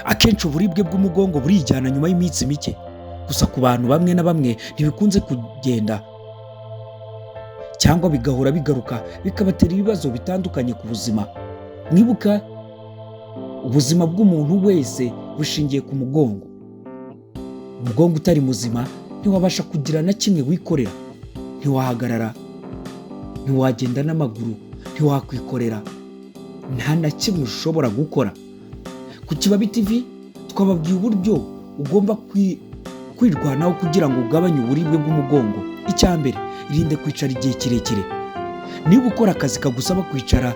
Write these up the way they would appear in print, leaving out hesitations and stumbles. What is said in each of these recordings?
Akenshi uburibwe bw'umugongo burijyana nyuma y'iminsi mike, gusa ku bantu bamwe na bamwe ntibikunze kugenda cyangwa bigahora bigaruka bikabatera ibibazo bitandukanye ku buzima. Mwibuka, ubuzima bw'umuntu wese bushingiye ku mugongo. Umugongo utari muzima ntiwabasha kugira na kimwe wikorera, ntiwahagarara, ntiwagenda n'amaguru, ntiwakwikorera, nta na kimwe ushobora gukora. Ku Kibabi TV twababwiye uburyo ugomba kwirwanaho kugira ngo ugabanye uburibwe bw'umugongo. Icya mbere, irinde kwicara igihe kirekire. Niba ukora akazi kagusaba kwicara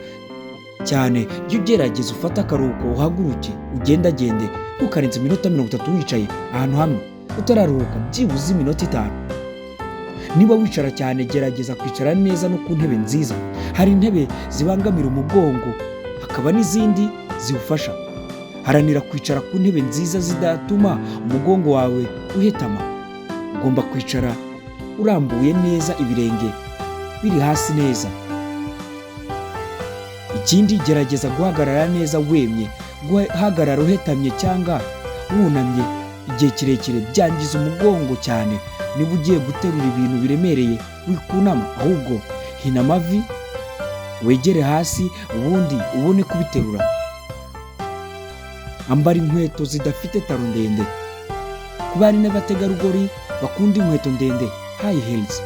cyane, jya ugerageza ufate akaruhuko, uhaguruke ugendagende, ntukarenze iminota 30 wicaye ahantu hamwe utararuhuka byibuze iminota 5. Niba wicara cyane, gerageza kwicara neza no ku ntebe nziza. Hari intebe zibangamira umugongo, hakaba n'izindi ziwufasha. Haranira kwicara ku ntebe nziza zidatuma umugongo wawe uhetama. Ugomba kwicara urambuye neza, ibirenge biri hasi neza. Ikindi, gerageza guhagarara neza wemye. Guhagarara uhetamye cyangwa wunamye igihe kirekire byangiza umugongo cyane. Niba ugiye guterura ibintu biremereye, wikunama, ahubwo hina amavi, wegere hasi, ubundi ubone kubiterura. Ambara inkweto zidafite taro ndende. Ku bari n'abategarugori bakunda inkweto ndende, high heels,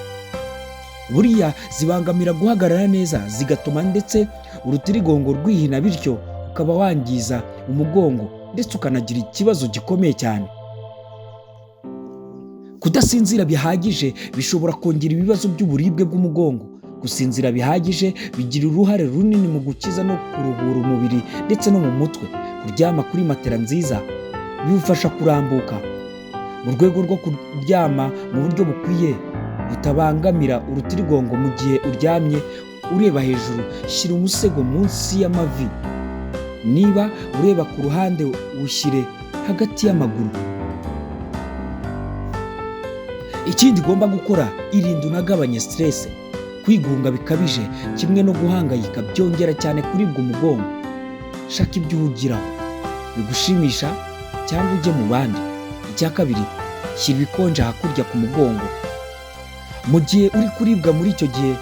buriya zibangamira guhagarara neza, zigatuma ndetse urutirigongo rwihina, bityo ukaba wangiza umugongo ndetse ukanagira ikibazo gikomeye cyane. Kudasinzira bihagije bishobora kongera ibibazo by'uburibwe bw'umugongo. Gusinzira bihagije bigira uruhare runini mu gukiza no kuruhura umubiri ndetse no mu mutwe. Kuryama kuri matera nziza bifasha kurambuka. Mu rwego rwo kuryama mu buryo bukwiye butabangamira urutirigongo, mu gihe uryamye ureba hejuru, shyira umusego munsi y'amavi. Niba ureba ku ruhande, ushyire hagati y'amaguru. Ikindi ugomba gukora, irinda unagabanye stress. Kwigunga bikabije kimwe no guhangayika byongera cyane kuribwa umugongo. Shaka ibyo uhugiraho bigushimisha cyangwa ujye mu bandi. Icya kabiri, shyira ibikonje hakurya ku mugongo. Mu gihe uri kuribwa muri icyo gihe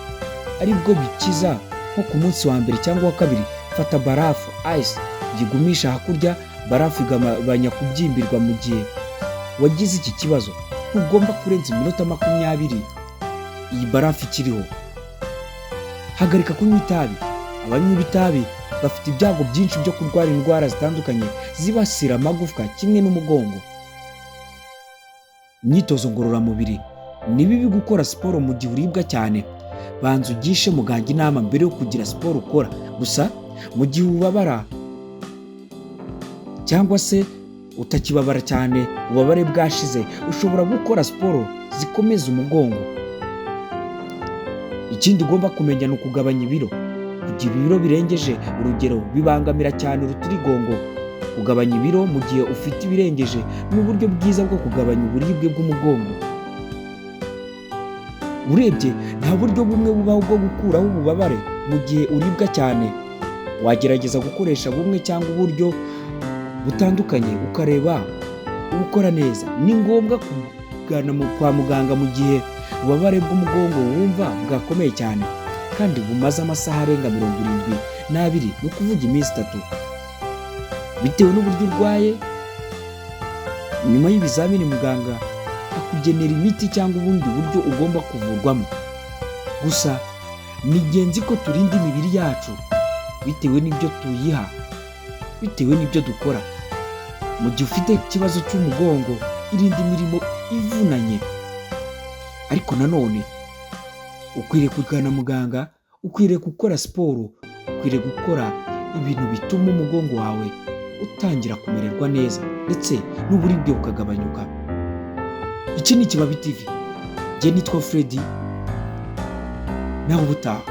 ari bwo bikiza, nko ku munsi wa mbere cyangwa wa kabiri, fata barafu ice, yigumisha hakurya. Barafu igabanya kubyimbirwa. Mu gihe wagize iki kibazo, ntugomba kurenza iminota 20 iyi barafu ikiriho. Hagarika kunywa itabi. Abanywi b'itabi bafite ibyago byinshi byo kurwara indwara zitandukanye zibasira amagufwa kimwe n'umugongo. Imyitozo ngororamubiri. Ni bibi gukora siporo mu gihe uribwa cyane. Banza ugishe muganga inama mbere yo kugira siporo ukora. Gusa mu gihe ubabara cyangwa se utakibabara cyane, ububabare bwashize, ushobora gukora siporo zikomeza umugongo. Ikindi ugomba kumenya ni ukugabanya ibiro. Kugira ibiro birengeje urugero bibangamira cyane urutirigongo. Kugabanya ibiro mu gihe ufite ibirengeje ni uburyo bwiza bwo kugabanya uburibwe bw'umugongo. Urebye, nta buryo bumwe bubaho bwo gukuraho ububabare mu gihe uribwa cyane. Wagerageza gukoresha bumwe cyangwa uburyo butandukanye ukareba ubukora neza. Ni ngombwa kugana kwa muganga mu gihe ububabare bw'umugongo wumva bwakomeye cyane kandi bumaze amasaha arenga 72, ni ukuvuga iminsi 3. Bitewe n'uburyo urwaye, nyuma y'ibizamini muganga akugenera imiti cyangwa ubundi buryo ugomba kuvurwamo. Gusa ni ingenzi ko turinda imibiri yacu bitewe n'ibyo tuyiha, bitewe n'ibyo dukora. Mu gihe ufite ikibazo cy'umugongo, irinda imirimo ivunanye. Ariko nanone ukwiriye kugana muganga, ukwiriye gukora siporo, ukwiriye gukora ibintu bituma umugongo wawe utangira kumererwa neza ndetse n'uburibwe bukagabanyuka. Iki ni Kibabi TV. Njye nitwa Freddy, nawe ubutaha.